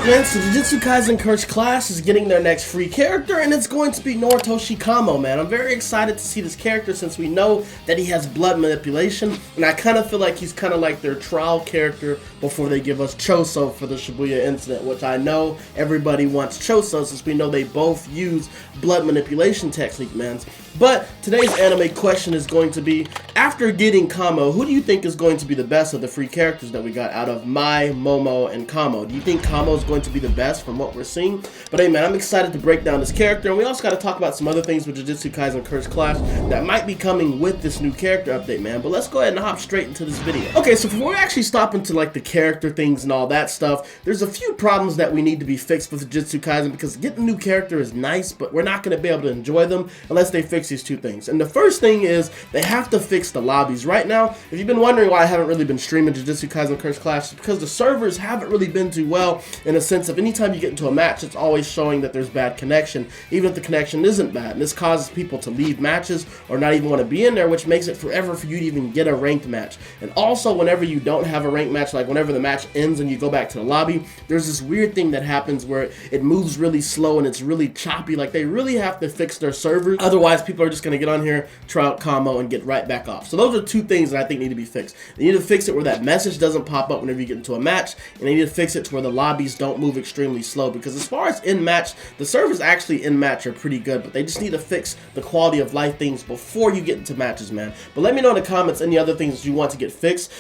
Man, so Jujutsu Kaisen Curse Class is getting their next free character, and it's going to be Noritoshi Kamo, man. I'm very excited to see this character since we know that he has blood manipulation, and I kind of feel like he's kind of like their trial character before they give us Choso for the Shibuya incident, which I know everybody wants Choso since we know they both use blood manipulation technique, man. But today's anime question is going to be, after getting Kamo, who do you think is going to be the best of the free characters that we got out of Mai, Momo, and Kamo? Do you think Kamo is going to be the best from what we're seeing? But hey man, I'm excited to break down this character, and we also got to talk about some other things with Jujutsu Kaisen Curse Class that might be coming with this new character update, man. But let's go ahead and hop straight into this video. Okay, so before we actually stop into like the character things and all that stuff, there's a few problems that we need to be fixed with Jujutsu Kaisen, because getting a new character is nice, but we're not going to be able to enjoy them unless they fix these two things. And the first thing is they have to fix the lobbies. Right now, if you've been wondering why I haven't really been streaming Jujutsu Kaisen Curse Class, it's because the servers haven't really been too well, in a sense of anytime you get into a match, it's always showing that there's bad connection, even if the connection isn't bad. And this causes people to leave matches or not even want to be in there, which makes it forever for you to even get a ranked match. And also, whenever you don't have a ranked match, like whenever the match ends and you go back to the lobby, there's this weird thing that happens where it moves really slow and it's really choppy. Like, they really have to fix their servers, otherwise people are just going to get on here, try out Kamo, and get right back off. So those are two things that I think need to be fixed. They need to fix it where that message doesn't pop up whenever you get into a match, and they need to fix it to where the lobbies don't move extremely slow, because as far as in-match, the servers actually in-match are pretty good, but they just need to fix the quality of life things before you get into matches, man. But let me know in the comments any other things that you want to get fixed.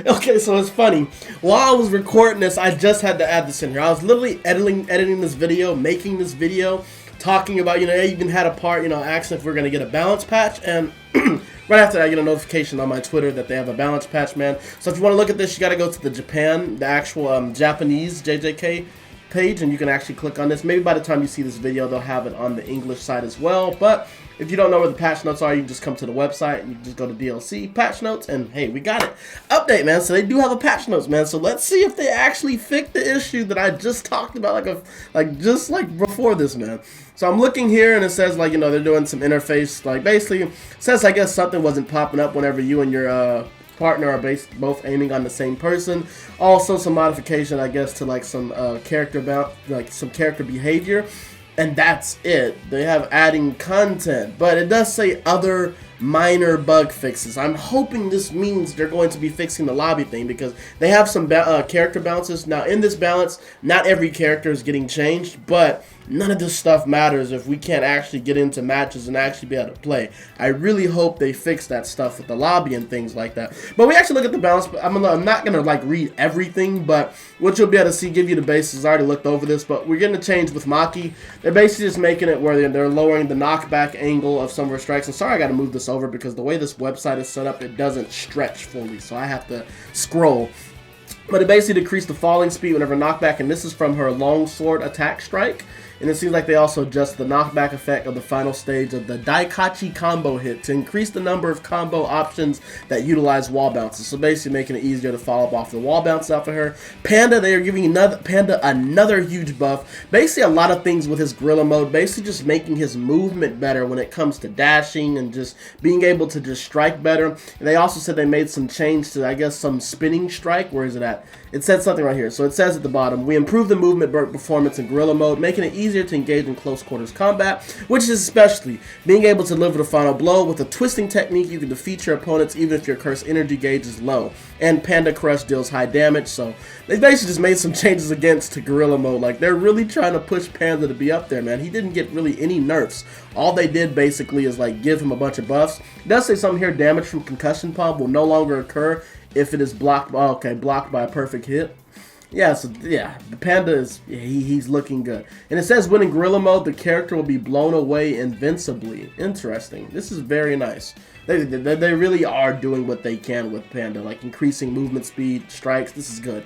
Okay, so it's funny. While I was recording this, I just had to add this in here. I was literally editing this video, making this video, talking about, I even had a part, asking if we're going to get a balance patch, and right after that, I get a notification on my Twitter that they have a balance patch, man. So if you want to look at this, you got to go to the Japan, the actual Japanese JJK page, and you can actually click on this. Maybe by the time you see this video, they'll have it on the English side as well. But if you don't know where the patch notes are, you can just come to the website, and you can just go to DLC, patch notes, and hey, we got it. Update, man. So they do have a patch notes, man. So let's see if they actually fix the issue that I just talked about, just before this, man. So I'm looking here, and it says, they're doing some interface, basically, it says, I guess, something wasn't popping up whenever you and your partner are both aiming on the same person. Also, some modification, I guess, to, some some character behavior. And that's it. They have adding content, but it does say other minor bug fixes. I'm hoping this means they're going to be fixing the lobby thing, because they have some character balances. Now, in this balance, not every character is getting changed, but none of this stuff matters if we can't actually get into matches and actually be able to play. I really hope they fix that stuff with the lobby and things like that. But we actually look at the balance. I'm not going to read everything, but what you'll be able to see, give you the basics. I already looked over this, but we're getting a change with Maki. They're basically just making it where they're lowering the knockback angle of some of her strikes. And sorry, I got to move this over because the way this website is set up, it doesn't stretch fully, so I have to scroll. But it basically decreased the falling speed whenever knockback, and this is from her longsword attack strike. And it seems like they also adjust the knockback effect of the final stage of the Daikachi combo hit to increase the number of combo options that utilize wall bounces. So basically making it easier to follow up off the wall bounce off of her. Panda, they are giving Panda another huge buff. Basically a lot of things with his gorilla mode. Basically just making his movement better when it comes to dashing and just being able to just strike better. And they also said they made some change to, I guess, some spinning strike. Where is it at? It said something right here. So it says at the bottom, we improved the movement performance in gorilla mode, making it easier to engage in close quarters combat, which is especially being able to deliver the final blow. With a twisting technique, you can defeat your opponents even if your curse energy gauge is low. And Panda Crush deals high damage. So they basically just made some changes against to gorilla mode. They're really trying to push Panda to be up there, man. He didn't get really any nerfs. All they did basically is give him a bunch of buffs. It does say something here, damage from concussion palm will no longer occur if it is blocked. Blocked by a perfect hit. Yeah, so yeah, the Panda is, he's looking good. And it says when in gorilla mode, the character will be blown away invincibly. Interesting. This is very nice. They really are doing what they can with Panda, increasing movement speed, strikes. This is good.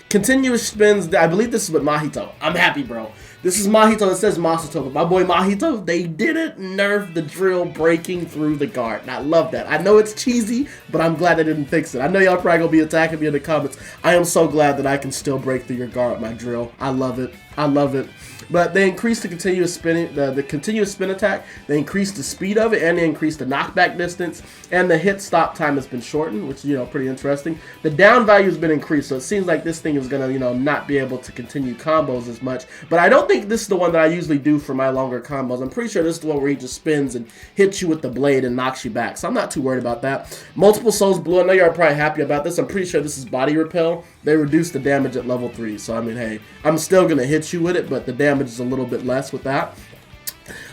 Continuous spins. I believe this is with Mahito. I'm happy, bro. This is Mahito. It says Masato, but my boy Mahito, they didn't nerf the drill breaking through the guard. And I love that. I know it's cheesy, but I'm glad they didn't fix it. I know y'all probably gonna be attacking me in the comments. I am so glad that I can still break through your guard with my drill. I love it. I love it. But they increased the continuous spin, the continuous spin attack. They increased the speed of it, and they increased the knockback distance. And the hit stop time has been shortened, which is pretty interesting. The down value has been increased, so it seems like this thing is gonna not be able to continue combos as much. But I don't think this is the one that I usually do for my longer combos. I'm pretty sure this is the one where he just spins and hits you with the blade and knocks you back. So I'm not too worried about that. Multiple souls blue. I know you're probably happy about this. I'm pretty sure this is body repel. They reduced the damage at level 3. So I mean, hey, I'm still gonna hit you with it, but the damage is a little bit less with that.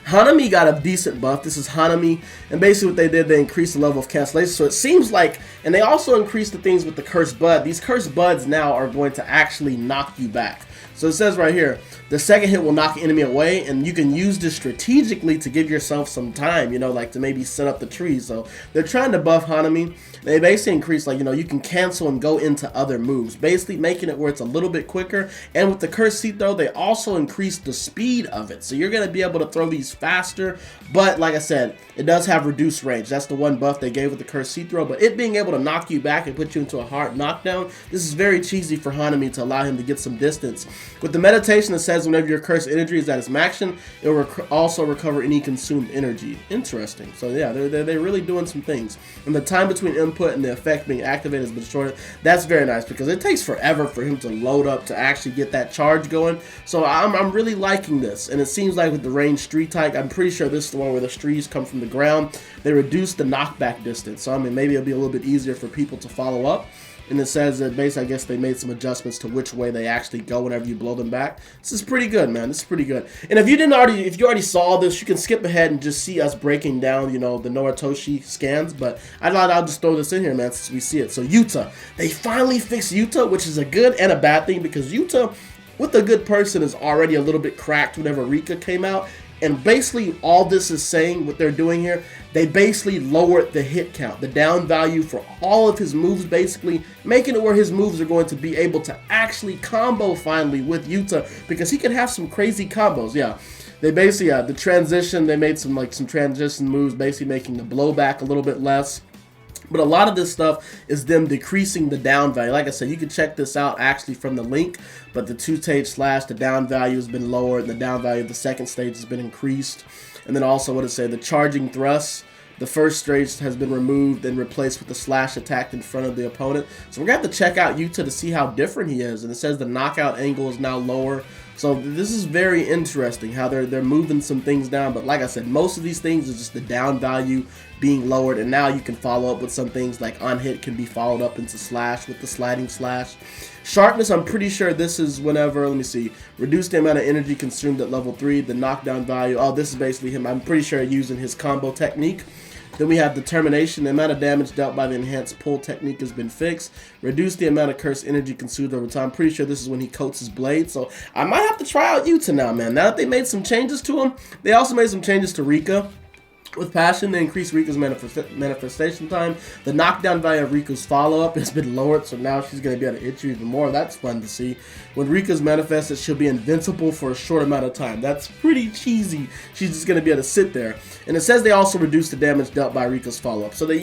Hanami got a decent buff. This is Hanami, and basically what they did, they increased the level of cancellation. So it seems like, and they also increased the things with the Cursed Bud. These Cursed Buds now are going to actually knock you back. So it says right here, the second hit will knock an enemy away, and you can use this strategically to give yourself some time, like to maybe set up the tree. So they're trying to buff Hanami. They basically increase, like, you can cancel and go into other moves, basically making it where it's a little bit quicker. And with the Cursed Seed Throw, they also increased the speed of it. So you're going to be able to throw these faster, but like I said, it does have reduced range. That's the one buff they gave with the Cursed Seed Throw, but it being able to knock you back and put you into a hard knockdown, this is very cheesy for Hanami to allow him to get some distance. With the meditation, it says whenever your cursed energy is at its maximum, it will also recover any consumed energy. Interesting. So yeah, they're really doing some things. And the time between input and the effect being activated has been shortened. That's very nice because it takes forever for him to load up to actually get that charge going. So I'm really liking this. And it seems like with the ranged street type, I'm pretty sure this is the one where the streets come from the ground. They reduced the knockback distance. So I mean, maybe it'll be a little bit easier for people to follow up. And it says that basically, I guess they made some adjustments to which way they actually go whenever you blow them back. This is pretty good, man. This is pretty good. And if you already saw this, you can skip ahead and just see us breaking down, the Noritoshi scans. But I thought I'll just throw this in here, man, since we see it. So Yuta, they finally fixed Yuta, which is a good and a bad thing because Yuta, with a good person, is already a little bit cracked whenever Rika came out. And basically all this is saying, what they're doing here, they basically lowered the hit count, the down value for all of his moves, basically making it where his moves are going to be able to actually combo finally with Yuta, because he can have some crazy combos. Yeah, they basically, the transition, they made some transition moves, basically making the blowback a little bit less. But a lot of this stuff is them decreasing the down value. Like I said, you can check this out actually from the link. But the 2-stage slash, the down value has been lowered. And the down value of the second stage has been increased. And then also, what it say, the charging thrust, the first stage has been removed and replaced with the slash attack in front of the opponent. So we're going to have to check out Yuta to see how different he is. And it says the knockout angle is now lower. So this is very interesting how they're moving some things down. But like I said, most of these things is just the down value being lowered, and now you can follow up with some things like on hit can be followed up into slash with the sliding slash. Sharpness, I'm pretty sure this is whenever, let me see, reduce the amount of energy consumed at level 3, the knockdown value. Oh, this is basically him. I'm pretty sure using his combo technique. Then we have determination. The amount of damage dealt by the enhanced pull technique has been fixed. Reduce the amount of cursed energy consumed over time. Pretty sure this is when he coats his blade. So I might have to try out Yuta now, man. Now that they made some changes to him, they also made some changes to Rika. With passion, they increased Rika's manifestation time. The knockdown value of Rika's follow-up has been lowered, so now she's going to be able to hit you even more. That's fun to see. When Rika's manifested, she'll be invincible for a short amount of time. That's pretty cheesy. She's just going to be able to sit there. And it says they also reduced the damage dealt by Rika's follow-up. So they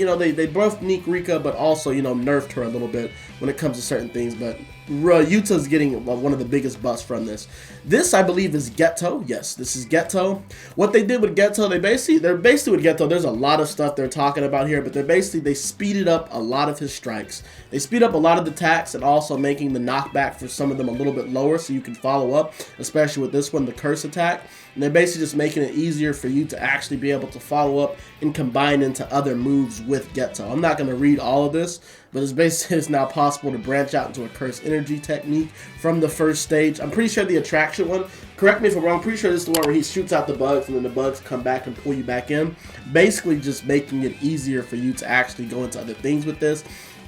both nerfed Rika, but also, nerfed her a little bit when it comes to certain things. But Yuta's getting one of the biggest buffs from this. This, I believe, is Geto. Yes, this is Geto. What they did with Geto, they're basically with Geto, there's a lot of stuff they're talking about here, but they speeded up a lot of his strikes. They speed up a lot of the attacks and also making the knockback for some of them a little bit lower so you can follow up, especially with this one, the curse attack. And they're basically just making it easier for you to actually be able to follow up and combine into other moves with Geto. I'm not going to read all of this, but it's now possible to branch out into a curse energy technique from the first stage. I'm pretty sure the attraction one, correct me if I'm wrong, I'm pretty sure this is the one where he shoots out the bugs and then the bugs come back and pull you back in. Basically just making it easier for you to actually go into other things with this.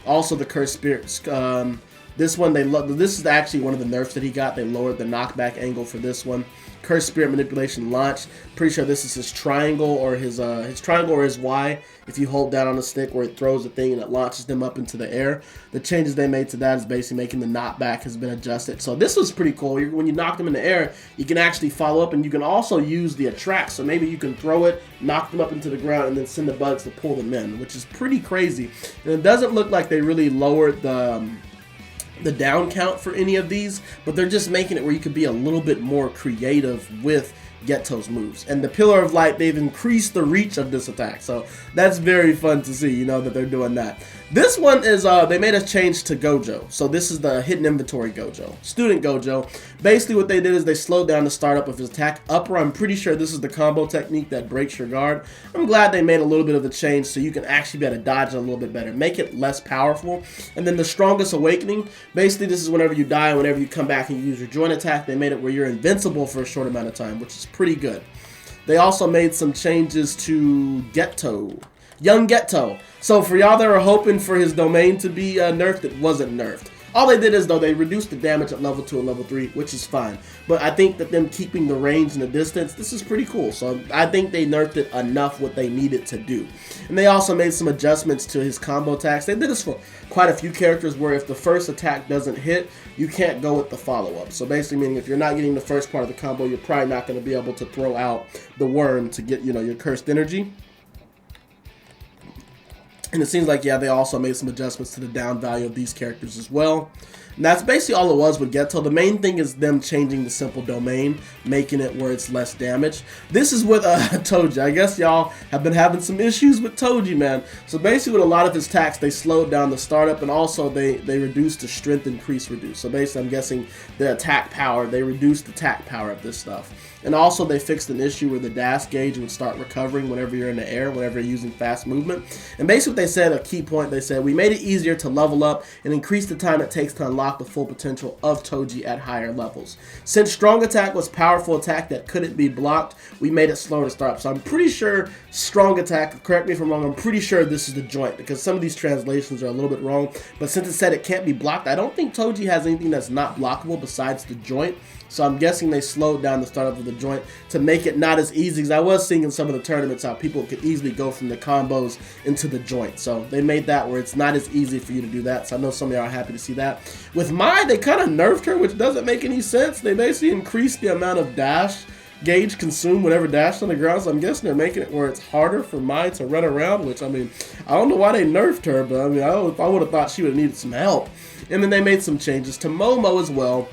Also the Cursed Spirits, this one, this is actually one of the nerfs that he got. They lowered the knockback angle for this one. Cursed Spirit Manipulation Launch. Pretty sure this is his triangle or his Y. If you hold down on the stick where it throws the thing and it launches them up into the air. The changes they made to that is basically making the knockback has been adjusted. So this was pretty cool. When you knock them in the air, you can actually follow up and you can also use the attract. So maybe you can throw it, knock them up into the ground, and then send the bugs to pull them in, which is pretty crazy. And it doesn't look like they really lowered the the down count for any of these, but they're just making it where you could be a little bit more creative with Geto's moves. And the Pillar of Light, they've increased the reach of this attack, so that's very fun to see, you know, that they're doing that. This one is, they made a change to Gojo. So this is the hidden inventory Gojo, student Gojo. Basically what they did is they slowed down the startup of his attack upper. I'm pretty sure this is the combo technique that breaks your guard. I'm glad they made a little bit of the change so you can actually be able to dodge it a little bit better, make it less powerful. And then the strongest awakening, basically this is whenever you die and whenever you come back and you use your joint attack, they made it where you're invincible for a short amount of time, which is pretty good. They also made some changes to Geto, young Geto. So for y'all that are hoping for his domain to be nerfed, it wasn't nerfed. All they did is, though, they reduced the damage at level 2 and level 3, which is fine. But I think that them keeping the range and the distance, this is pretty cool. So I think they nerfed it enough what they needed to do. And they also made some adjustments to his combo attacks. They did this for quite a few characters where if the first attack doesn't hit, you can't go with the follow-up. So basically meaning if you're not getting the first part of the combo, you're probably not going to be able to throw out the worm to get, you know, your cursed energy. And it seems like, yeah, they also made some adjustments to the down value of these characters as well. And that's basically all it was with Geto. The main thing is them changing the simple domain, making it where it's less damage. This is with Toji. I guess y'all have been having some issues with Toji, man. So basically with a lot of his attacks, they slowed down the startup, and also they reduced the strength increase reduce. So basically I'm guessing the attack power, they reduced the attack power of this stuff. And also they fixed an issue where the dash gauge would start recovering whenever you're in the air, whenever you're using fast movement. And basically what they said, a key point, they said, we made it easier to level up and increase the time it takes to unlock the full potential of Toji at higher levels. Since strong attack was powerful attack that couldn't be blocked, we made it slower to start up. So I'm pretty sure strong attack, correct me if I'm wrong, I'm pretty sure this is the joint, because some of these translations are a little bit wrong. But since it said it can't be blocked, I don't think Toji has anything that's not blockable besides the joint. So I'm guessing they slowed down the startup of the joint to make it not as easy, because I was seeing in some of the tournaments how people could easily go from the combos into the joint. So they made that where it's not as easy for you to do that. So I know some of y'all are happy to see that. With Mai, they kind of nerfed her, which doesn't make any sense. They basically increased the amount of dash gauge consumed whenever dashed on the ground. So I'm guessing they're making it where it's harder for Mai to run around, which, I mean, I don't know why they nerfed her, but I mean, I would have thought she would have needed some help. And then they made some changes to Momo as well,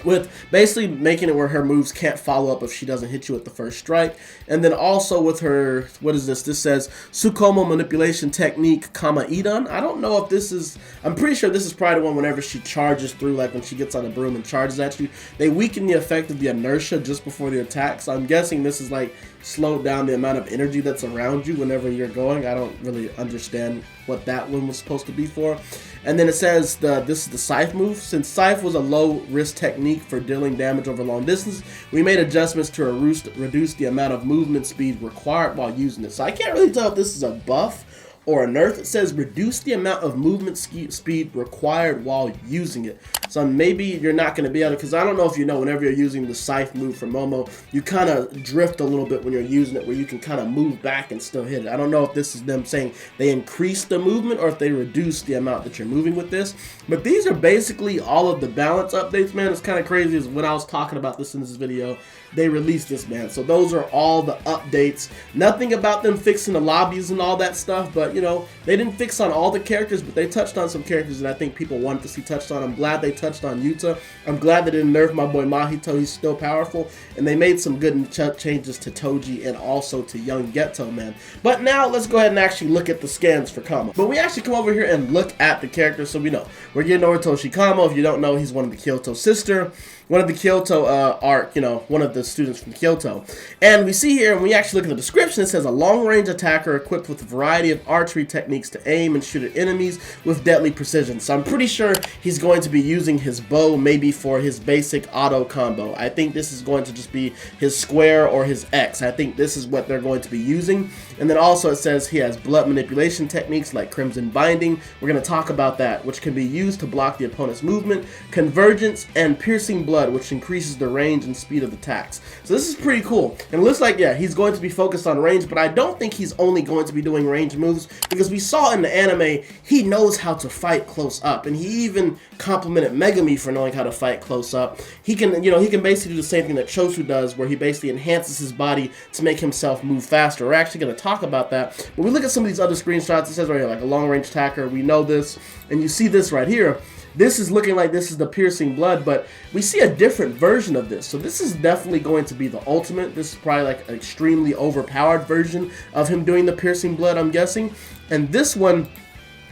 with basically making it where her moves can't follow up if she doesn't hit you with the first strike. And then also with her, what is this? This says Tsukumo manipulation technique, Idan. I don't know if this is, I'm pretty sure this is probably the one whenever she charges through, like when she gets on a broom and charges at you. They weaken the effect of the inertia just before the attack. So I'm guessing this is like slowed down the amount of energy that's around you whenever you're going. I don't really understand what that one was supposed to be for. And then it says this is the Scythe move. Since Scythe was a low risk technique for dealing damage over long distance, we made adjustments to reduce the amount of movement speed required while using it. So I can't really tell if this is a buff or a nerf. It says reduce the amount of movement speed required while using it. So maybe you're not going to be able to, because I don't know if you know, whenever you're using the Scythe move from Momo, you kind of drift a little bit when you're using it, where you can kind of move back and still hit it. I don't know if this is them saying they increase the movement or if they reduce the amount that you're moving with this. But these are basically all of the balance updates, man. It's kind of crazy, is when I was talking about this in this video, they released this, man. So those are all the updates. Nothing about them fixing the lobbies and all that stuff, but you know, they didn't fix on all the characters, but they touched on some characters that I think people wanted to see touched on. I'm glad they touched on Yuta. I'm glad they didn't nerf my boy Mahito. He's still powerful. And they made some good changes to Toji and also to young Geto, man. But now let's go ahead and actually look at the scans for Kamo. But we actually come over here and look at the characters so we know. We're getting Noritoshi Kamo. If you don't know, he's one of the Kyoto sister. One of the Kyoto arc, you know, one of the students from Kyoto. And we see here, when we actually look at the description, it says a long-range attacker equipped with a variety of archery techniques to aim and shoot at enemies with deadly precision. So I'm pretty sure he's going to be using his bow maybe for his basic auto combo. I think this is going to just be his square or his X. I think this is what they're going to be using. And then also it says he has blood manipulation techniques like Crimson Binding. We're going to talk about that, which can be used to block the opponent's movement, convergence, and piercing blood, which increases the range and speed of attacks. So this is pretty cool. And it looks like, yeah, he's going to be focused on range, but I don't think he's only going to be doing range moves, because we saw in the anime, he knows how to fight close up, and he even complimented Megumi for knowing how to fight close up. He can, you know, he can basically do the same thing that Chosu does, where he basically enhances his body to make himself move faster. We're actually going to talk about that. But we look at some of these other screenshots, it says right here, like a long-range attacker, we know this, and you see this right here. this is looking like this is the Piercing Blood, but we see a different version of this. So this is definitely going to be the ultimate. This is probably like an extremely overpowered version of him doing the Piercing Blood, I'm guessing. And this one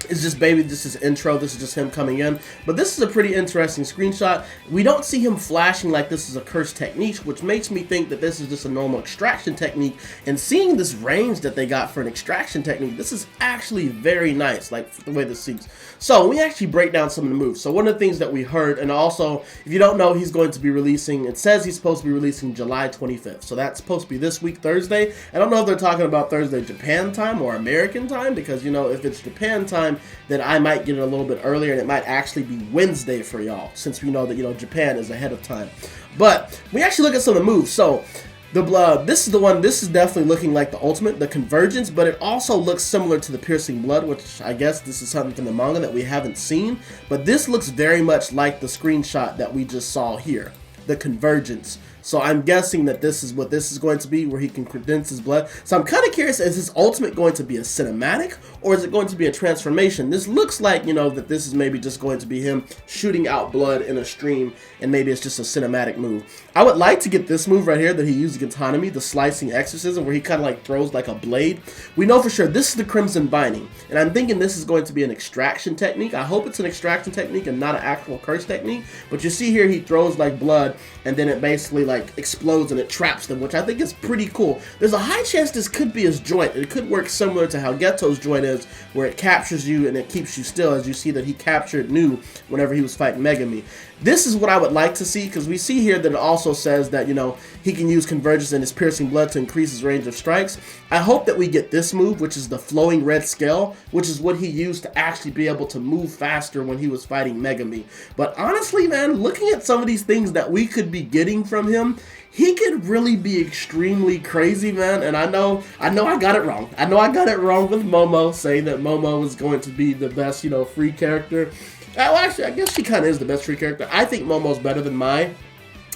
is just this is intro, this is just him coming in. But this is a pretty interesting screenshot. We don't see him flashing like this is a cursed technique, which makes me think that this is just a normal extraction technique. And seeing this range that they got for an extraction technique, this is actually very nice, like the way this seems. So we actually break down some of the moves. So one of the things that we heard, and also, if you don't know, he's going to be releasing, it says he's supposed to be releasing July 25th. So that's supposed to be this week, Thursday. I don't know if they're talking about Thursday Japan time or American time, because, you know, if it's Japan time, then I might get it a little bit earlier, and it might actually be Wednesday for y'all, since we know that, you know, Japan is ahead of time. But we actually look at some of the moves. So this is the one, this is definitely looking like the ultimate, the Convergence, but it also looks similar to the Piercing Blood, which I guess this is something from the manga that we haven't seen. But this looks very much like the screenshot that we just saw here, the Convergence. So I'm guessing that this is what this is going to be, where he can condense his blood. So I'm kind of curious, is his ultimate going to be a cinematic, or is it going to be a transformation? This looks like, you know, that this is maybe just going to be him shooting out blood in a stream, and maybe it's just a cinematic move. I would like to get this move right here that he used against Hanami, the Slicing Exorcism, where he kind of like throws like a blade. We know for sure this is the Crimson Binding, and I'm thinking this is going to be an extraction technique. I hope it's an extraction technique and not an actual curse technique. But you see here, he throws like blood, and then it basically like explodes and it traps them, which I think is pretty cool. There's a high chance this could be his joint. It could work similar to how Geto's joint is, where it captures you and it keeps you still, as you see that he captured Nu whenever he was fighting Megami. This is what I would like to see, because we see here that it also says that, you know, he can use Convergence in his Piercing Blood to increase his range of strikes. I hope that we get this move, which is the Flowing Red Scale, which is what he used to actually be able to move faster when he was fighting Megami. But honestly, man, looking at some of these things that we could be getting from him, he could really be extremely crazy, man. And I know I got it wrong. I know I got it wrong with Momo, saying that Momo was going to be the best, you know, free character. Well, actually, I guess she kind of is the best free character. I think Momo's better than Mai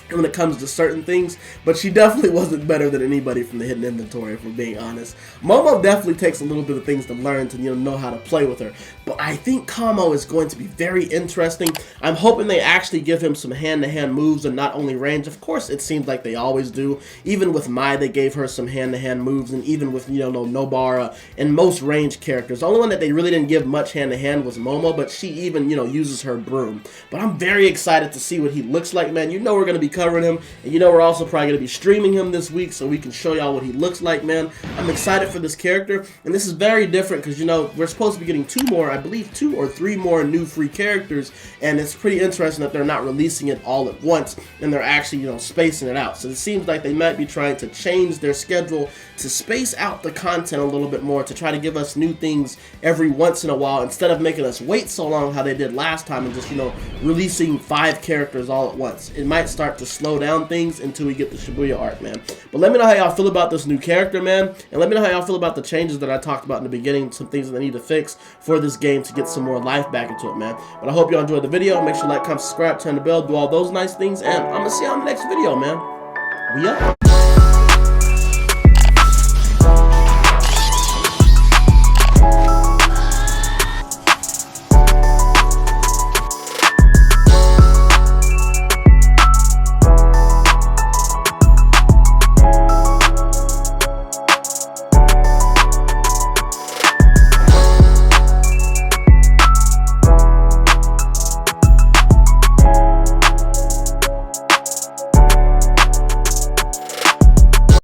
when it comes to certain things, but she definitely wasn't better than anybody from the hidden inventory, if we're being honest. Momo definitely takes a little bit of things to learn to, you know how to play with her. But I think Kamo is going to be very interesting. I'm hoping they actually give him some hand-to-hand moves and not only range. Of course, it seems like they always do. Even with Mai, they gave her some hand-to-hand moves, and even with, you know, Nobara and most range characters. The only one that they really didn't give much hand-to-hand was Momo, but she even, you know, uses her broom. But I'm very excited to see what he looks like, man. You know we're going to be covering him, and you know we're also probably going to be streaming him this week so we can show y'all what he looks like, man. I'm excited for this character, and this is very different because, you know, we're supposed to be getting I believe 2 or 3 more new free characters, and it's pretty interesting that they're not releasing it all at once, and they're actually, you know, spacing it out. So it seems like they might be trying to change their schedule to space out the content a little bit more, to try to give us new things every once in a while, instead of making us wait so long how they did last time and just, you know, releasing 5 characters all at once. It might start to slow down things until we get the Shibuya arc, man. But let me know how y'all feel about this new character, man, and let me know how y'all feel about the changes that I talked about in the beginning, some things that they need to fix for this game to get some more life back into it, man. But I hope y'all enjoyed the video. Make sure to like, comment, subscribe, turn the bell, do all those nice things, and I'm gonna see y'all in the next video, man. We up.